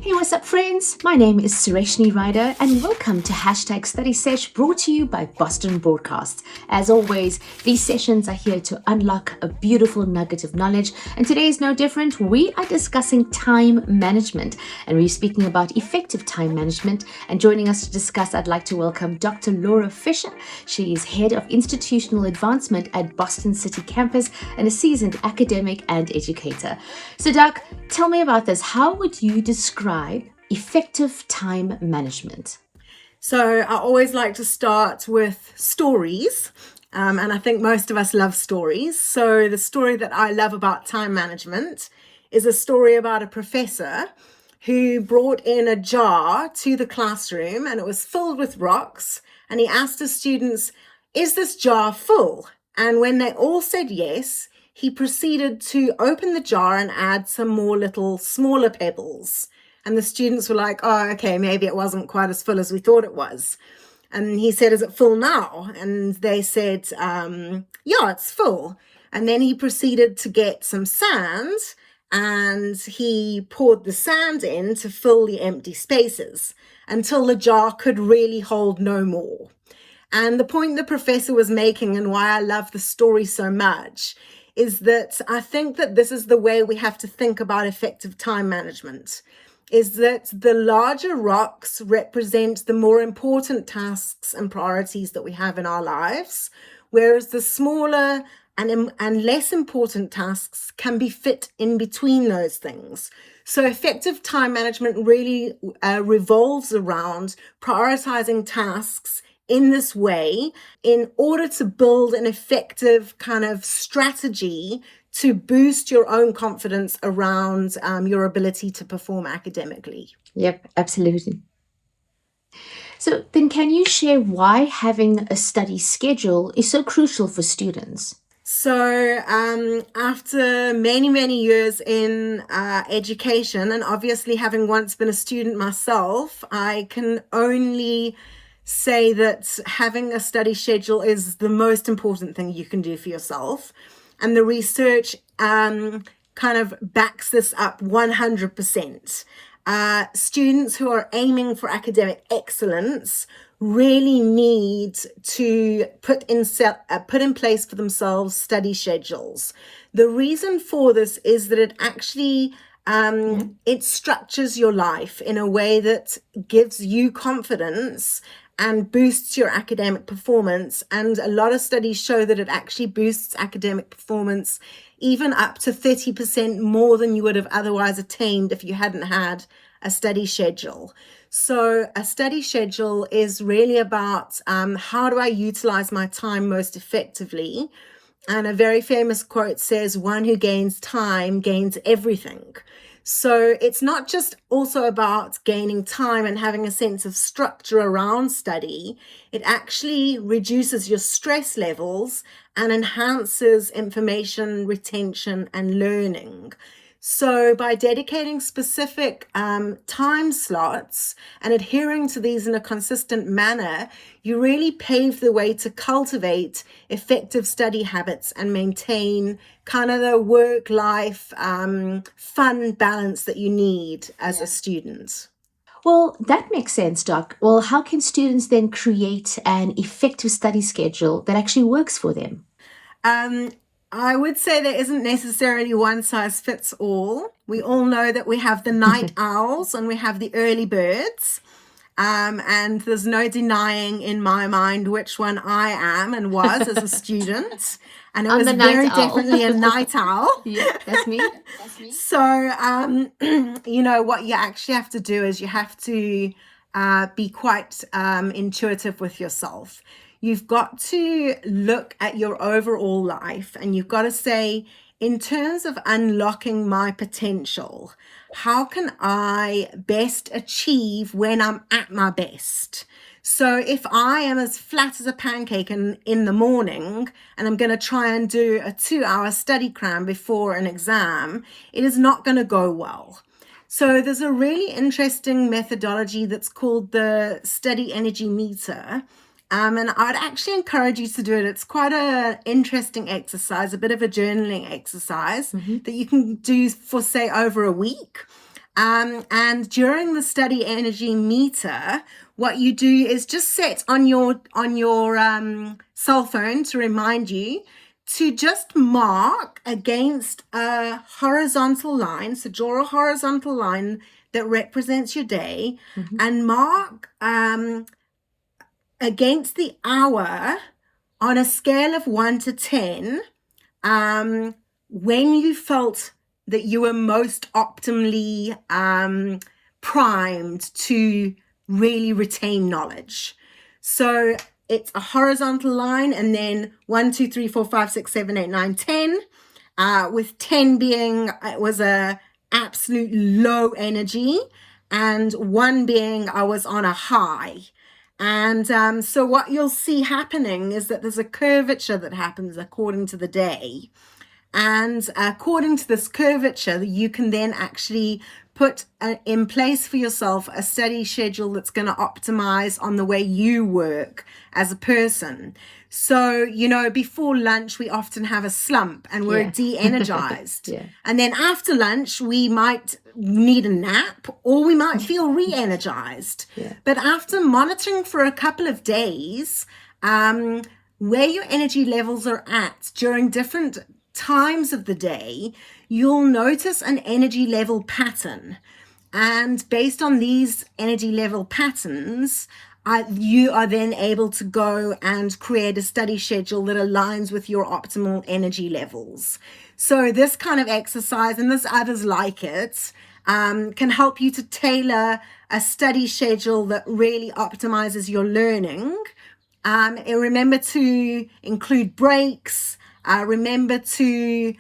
Hey, what's up, friends? My name is Sureshnie and welcome to Study Sesh, brought to you by Boston Broadcast. As always, these sessions are here to unlock a beautiful nugget of knowledge, and today is no different. We are discussing time management, and we're speaking about effective time management. And joining us to discuss, I'd like to welcome Dr. Laura Fisher. She is Head of Institutional Advancement at Boston City Campus and a seasoned academic and educator. So, Doc, tell me about this. How would you describe effective time management? So I always like to start with stories. And I think most of us love stories. So the story that I love about time management is a story about a professor who brought in a jar to the classroom and it was filled with rocks. And he asked the students, "Is this jar full?" And when they all said yes, he proceeded to open the jar and add some more little smaller pebbles. And the students were like, "Oh, okay, maybe it wasn't quite as full as we thought it was." And he said, "Is it full now?" And they said, "Yeah, it's full." And then he proceeded to get some sand and he poured the sand in to fill the empty spaces until the jar could really hold no more. And the point the professor was making, and why I love the story so much, is that I think that this is the way we have to think about effective time management. Is that the larger rocks represent the more important tasks and priorities that we have in our lives, whereas the smaller and less important tasks can be fit in between those things. So effective time management really revolves around prioritizing tasks in this way in order to build an effective kind of strategy to boost your own confidence around your ability to perform academically. Yep, absolutely. So then can you share why having a study schedule is so crucial for students? So after many years in education, and obviously having once been a student myself, I can only say that having a study schedule is the most important thing you can do for yourself. And the research kind of backs this up 100%. Students who are aiming for academic excellence really need to put in place for themselves study schedules. The reason for this is that it actually it structures your life in a way that gives you confidence and boosts your academic performance. And a lot of studies show that it actually boosts academic performance even up to 30% more than you would have otherwise attained if you hadn't had a study schedule. So a study schedule is really about how do I utilize my time most effectively? And a very famous quote says, "One who gains time gains everything." So it's not just also about gaining time and having a sense of structure around study. It actually reduces your stress levels and enhances information retention and learning. So by dedicating specific time slots and adhering to these in a consistent manner, you really pave the way to cultivate effective study habits and maintain kind of the work-life fun balance that you need as a student. Well, that makes sense, Doc. Well, how can students then create an effective study schedule that actually works for them? I would say there isn't necessarily one size fits all. We all know that we have the night owls and we have the early birds. And there's no denying in my mind which one I am and was as a student. And it I'm was the night very owl. definitely a night owl. Yeah, that's me. So, what you actually have to do is you have to be quite intuitive with yourself. You've got to look at your overall life and you've got to say, in terms of unlocking my potential, how can I best achieve when I'm at my best? So if I am as flat as a pancake in the morning and I'm going to try and do a 2-hour study cram before an exam, it is not going to go well. So there's a really interesting methodology that's called the study energy meter. And I'd actually encourage you to do it. It's quite an interesting exercise, a bit of a journaling exercise that you can do for, say, over a week. And during the study energy meter, what you do is just set on your cell phone to remind you to just mark against a horizontal line. So draw a horizontal line that represents your day, and mark against the hour on a scale of 1 to 10, when you felt that you were most optimally primed to really retain knowledge. So it's a horizontal line, and then 1, 2, 3, 4, 5, 6, 7, 8, 9, 10, with 10 being it was a absolute low energy, and 1 being I was on a high. And so what you'll see happening is that there's a curvature that happens according to the day. And according to this curvature, you can then actually put in place for yourself a study schedule that's going to optimize on the way you work as a person. So, before lunch, we often have a slump and we're de-energized. And then after lunch, we might need a nap, or we might feel re-energized. But after monitoring for a couple of days, where your energy levels are at during different times of the day, you'll notice an energy level pattern. And based on these energy level patterns, you are then able to go and create a study schedule that aligns with your optimal energy levels. So this kind of exercise, and there's others like it, can help you to tailor a study schedule that really optimizes your learning. And remember to include breaks. Remember to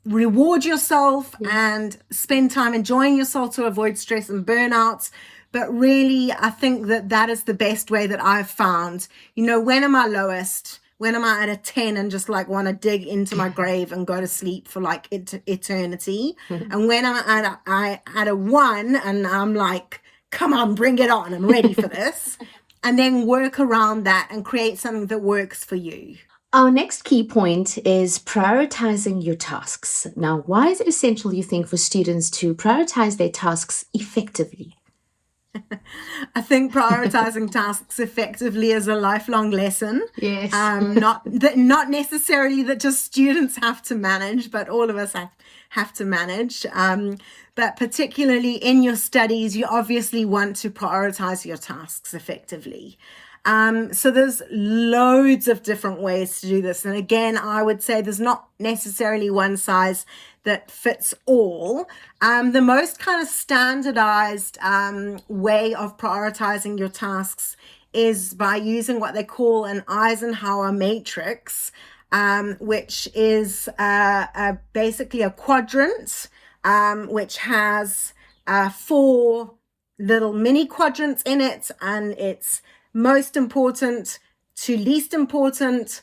reward yourself and spend time enjoying yourself to avoid stress and burnout. But really, I think that is the best way that I've found. When am I lowest? When am I at a 10 and just like want to dig into my grave and go to sleep for like eternity? And when I'm at a 1 and I'm like, come on, bring it on. I'm ready for this. And then work around that and create something that works for you. Our next key point is prioritizing your tasks. Now, why is it essential, you think, for students to prioritize their tasks effectively? I think prioritizing tasks effectively is a lifelong lesson. Yes. Not necessarily that just students have to manage, but all of us have to manage. But particularly in your studies, you obviously want to prioritize your tasks effectively. So there's loads of different ways to do this. And again, I would say there's not necessarily one size that fits all. The most kind of standardized way of prioritizing your tasks is by using what they call an Eisenhower matrix, which is basically a quadrant, which has 4 little mini quadrants in it, and it's most important to least important,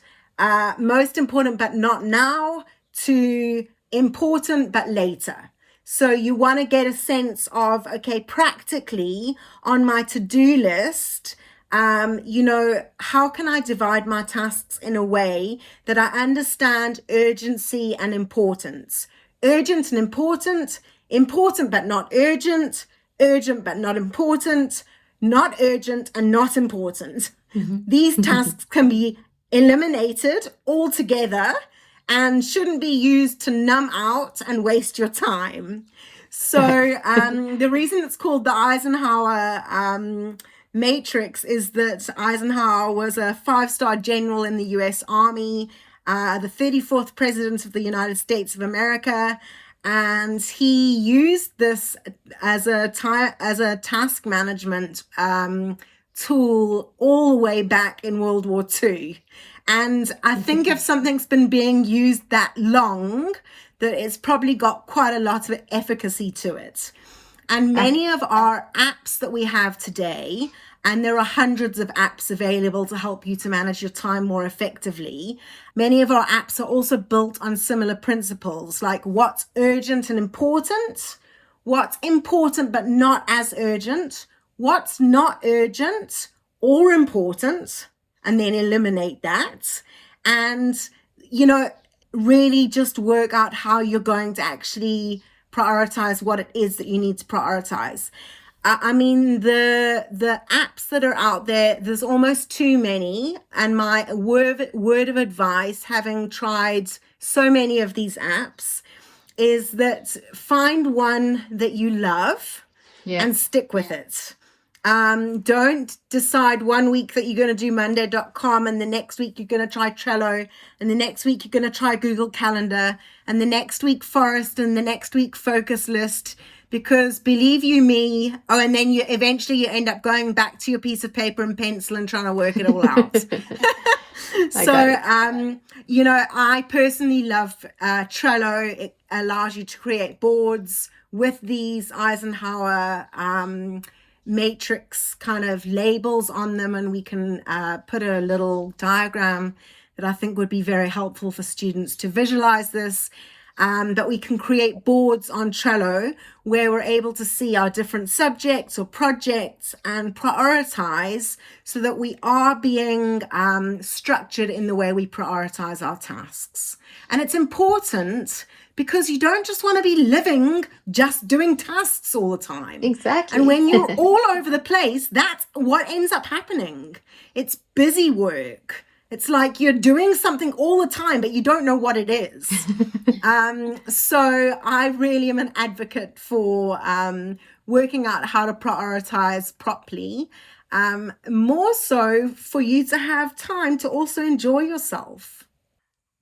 most important but not now, to important but later. So you want to get a sense of, okay, practically on my to-do list, how can I divide my tasks in a way that I understand urgency and importance? Urgent and important, important but not urgent, urgent but not important, not urgent and not important. These tasks can be eliminated altogether and shouldn't be used to numb out and waste your time. So the reason it's called the Eisenhower matrix is that Eisenhower was a 5-star general in the US Army, the 34th president of the United States of America. And he used this as a task management tool all the way back in World War II. And I think if something's been being used that long, that it's probably got quite a lot of efficacy to it. And many of our apps that we have today, and there are hundreds of apps available to help you to manage your time more effectively. Many of our apps are also built on similar principles, like what's urgent and important, what's important but not as urgent, what's not urgent or important, and then eliminate that. And, really just work out how you're going to actually prioritize what it is that you need to prioritize. I mean, the apps that are out there, there's almost too many. And my word of advice, having tried so many of these apps, is that find one that you love and stick with it. Don't decide one week that you're going to do monday.com and the next week you're going to try Trello and the next week you're going to try Google Calendar and the next week Forest and the next week Focus List, because believe you me, and then you eventually end up going back to your piece of paper and pencil and trying to work it all out. So, I personally love Trello. It allows you to create boards with these Eisenhower matrix kind of labels on them, and we can put a little diagram that I think would be very helpful for students to visualize this. That we can create boards on Trello where we're able to see our different subjects or projects and prioritize so that we are being structured in the way we prioritize our tasks. And it's important because you don't just want to be living just doing tasks all the time. Exactly. And when you're all over the place, that's what ends up happening. It's busy work. It's like you're doing something all the time, but you don't know what it is. So I really am an advocate for working out how to prioritize properly, more so for you to have time to also enjoy yourself.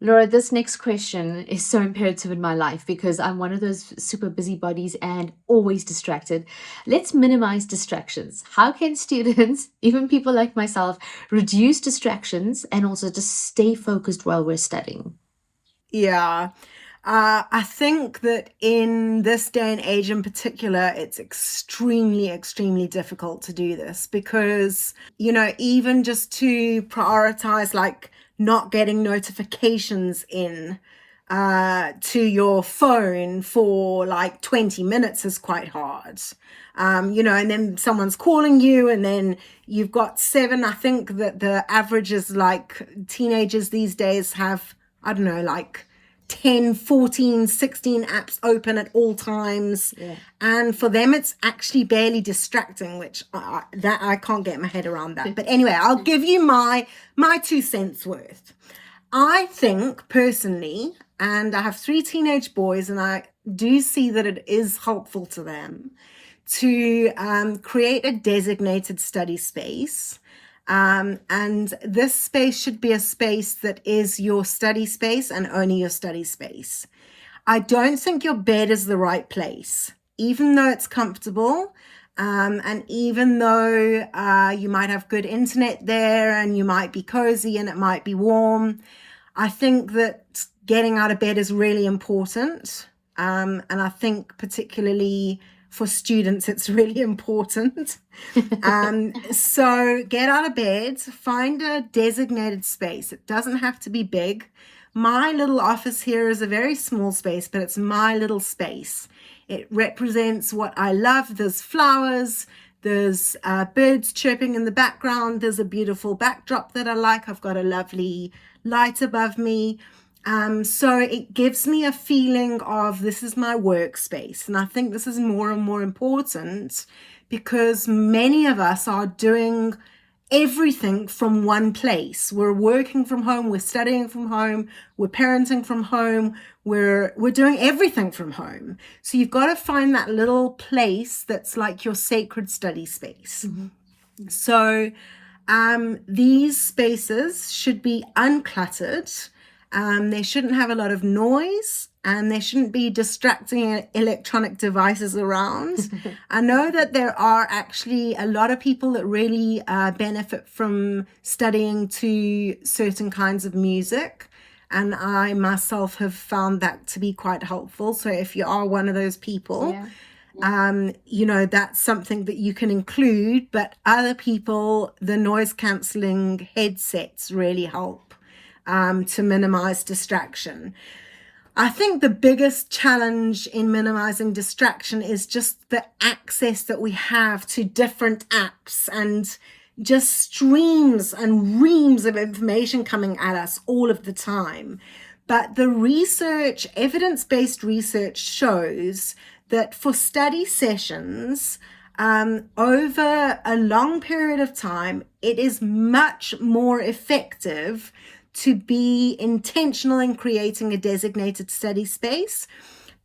Laura, this next question is so imperative in my life because I'm one of those super busybodies and always distracted. Let's minimize distractions. How can students, even people like myself, reduce distractions and also just stay focused while we're studying? Yeah. I think that in this day and age in particular, it's extremely, extremely difficult to do this because, even just to prioritize like not getting notifications in to your phone for like 20 minutes is quite hard. And then someone's calling you and then you've got 7. I think that the average is like teenagers these days have, I don't know, like 10, 14, 16 apps open at all times. Yeah. And for them, it's actually barely distracting, which I can't get my head around that. But anyway, I'll give you my 2 cents worth. I think personally, and I have 3 teenage boys, and I do see that it is helpful to them to create a designated study space. And this space should be a space that is your study space and only your study space. I don't think your bed is the right place, even though it's comfortable. And even though you might have good internet there and you might be cozy and it might be warm, I think that getting out of bed is really important. And I think particularly for students, it's really important. So get out of bed, find a designated space. It doesn't have to be big. My little office here is a very small space, but it's my little space. It represents what I love. There's flowers, there's birds chirping in the background. There's a beautiful backdrop that I like. I've got a lovely light above me. So it gives me a feeling of this is my workspace. And I think this is more and more important because many of us are doing everything from one place. We're working from home, we're studying from home, we're parenting from home, we're doing everything from home. So you've got to find that little place that's like your sacred study space. Mm-hmm. So these spaces should be uncluttered. They shouldn't have a lot of noise and there shouldn't be distracting electronic devices around. I know that there are actually a lot of people that really benefit from studying to certain kinds of music. And I myself have found that to be quite helpful. So if you are one of those people, that's something that you can include. But other people, the noise cancelling headsets really help to minimize distraction. I think the biggest challenge in minimizing distraction is just the access that we have to different apps and just streams and reams of information coming at us all of the time. But the research, evidence-based research shows that for study sessions, over a long period of time, it is much more effective to be intentional in creating a designated study space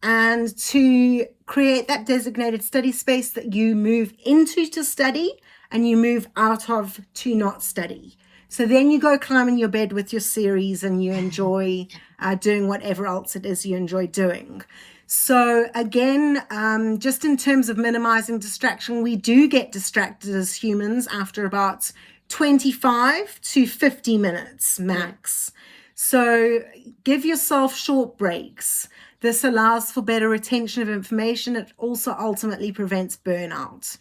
and to create that designated study space that you move into to study and you move out of to not study. So then you go climb in your bed with your series and you enjoy doing whatever else it is you enjoy doing. So again, just in terms of minimizing distraction, we do get distracted as humans after about 25 to 50 minutes max. So give yourself short breaks. This allows for better retention of information. It also ultimately prevents burnout.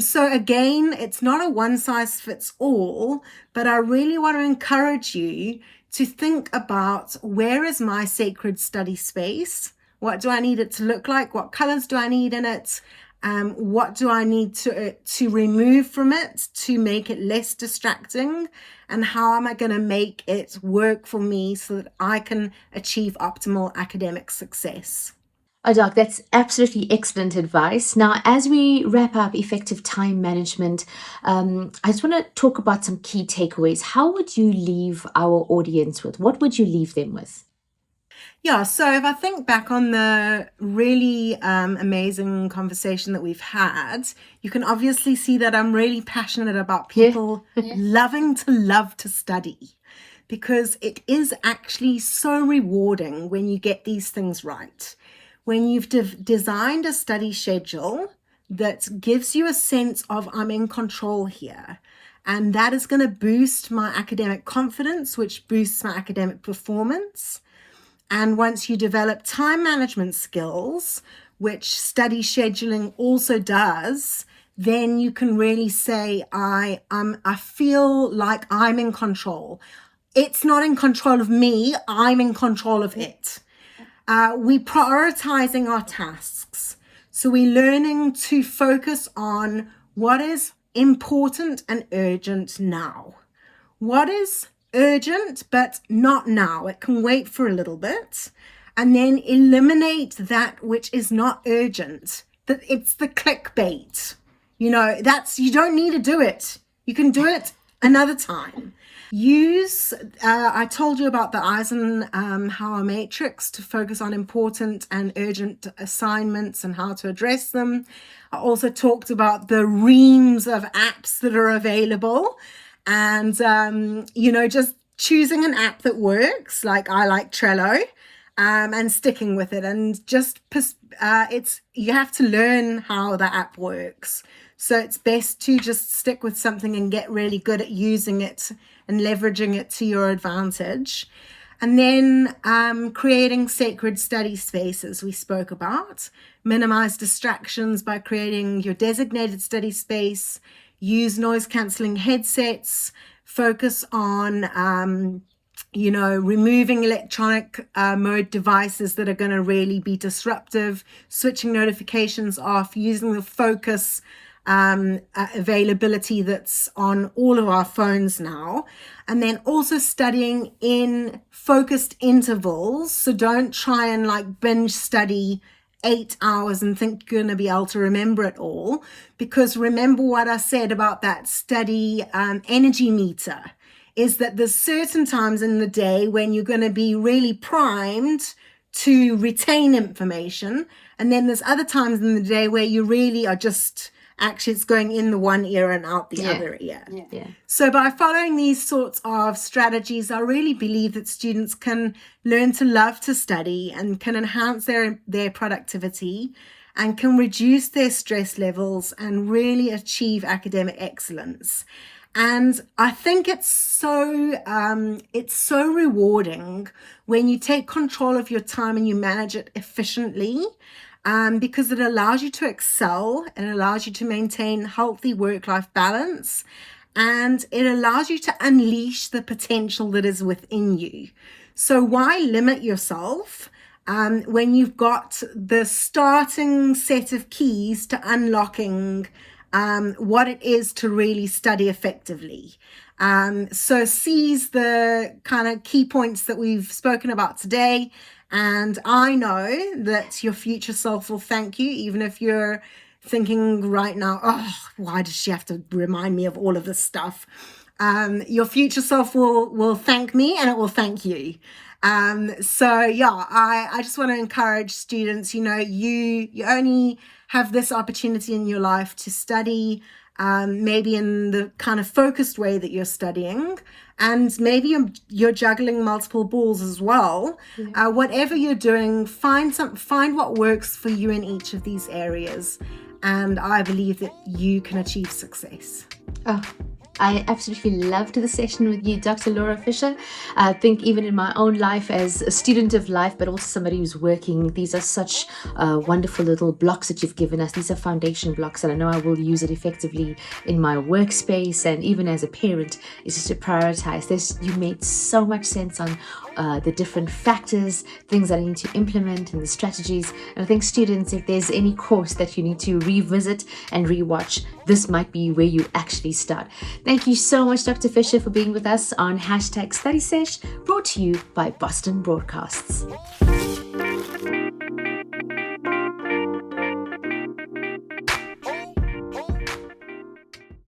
So again, it's not a one size fits all, but I really want to encourage you to think about, where is my sacred study space? What do I need it to look like? What colors do I need in it? What do I need to remove from it to make it less distracting? And how am I going to make it work for me so that I can achieve optimal academic success? Oh, Doc, that's absolutely excellent advice. Now, as we wrap up effective time management, I just want to talk about some key takeaways. How would you leave our audience with? What would you leave them with? Yeah, so if I think back on the really amazing conversation that we've had, you can obviously see that I'm really passionate about people loving to love to study, because it is actually so rewarding when you get these things right. When you've designed a study schedule that gives you a sense of, I'm in control here. And that is going to boost my academic confidence, which boosts my academic performance. And once you develop time management skills, which study scheduling also does, then you can really say, I feel like I'm in control. It's not in control of me, I'm in control of it. We prioritizing our tasks. So we're learning to focus on what is important and urgent now. What is urgent but not now? It can wait for a little bit. And then eliminate that which is not urgent. That it's the clickbait. You don't need to do it. You can do it another time. I told you about the Eisenhower matrix to focus on important and urgent assignments and how to address them. I also talked about the reams of apps that are available, and just choosing an app that works. Like, I like Trello, and sticking with it, and just you have to learn how the app works. So it's best to just stick with something and get really good at using it and leveraging it to your advantage. And then creating sacred study spaces we spoke about. Minimize distractions by creating your designated study space. Use noise cancelling headsets. Focus on removing electronic mode devices that are going to really be disruptive, switching notifications off, using the focus availability that's on all of our phones now. And then also studying in focused intervals. So don't try and binge study 8 hours and think you're going to be able to remember it all. Because remember what I said about that study energy meter, is that there's certain times in the day when you're going to be really primed to retain information. And then there's other times in the day where you really are just, actually it's going in the one ear and out the other ear. Yeah. So by following these sorts of strategies, I really believe that students can learn to love to study and can enhance their productivity and can reduce their stress levels and really achieve academic excellence. And I think it's so rewarding when you take control of your time and you manage it efficiently, because it allows you to excel, it allows you to maintain healthy work-life balance, and it allows you to unleash the potential that is within you. So why limit yourself when you've got the starting set of keys to unlocking what it is to really study effectively. So seize the kind of key points that we've spoken about today. And I know that your future self will thank you, even if you're thinking right now, oh, why does she have to remind me of all of this stuff? Your future self will thank me, and it will thank you. So yeah, I just want to encourage students, you only have this opportunity in your life to study, maybe in the kind of focused way that you're studying, and maybe you're juggling multiple balls as well. Whatever you're doing, find what works for you in each of these areas, and I believe that you can achieve success. Oh, I absolutely loved the session with you, Dr. Laura Fisher. I think even in my own life as a student of life, but also somebody who's working, these are such wonderful little blocks that you've given us. These are foundation blocks, and I know I will use it effectively in my workspace, and even as a parent, is just to prioritize this. You made so much sense on the different factors, things that I need to implement, and the strategies. And I think students, if there's any course that you need to revisit and rewatch, this might be where you actually start. Thank you so much, Dr. Fisher, for being with us on #Study Sesh, brought to you by Boston Broadcasts.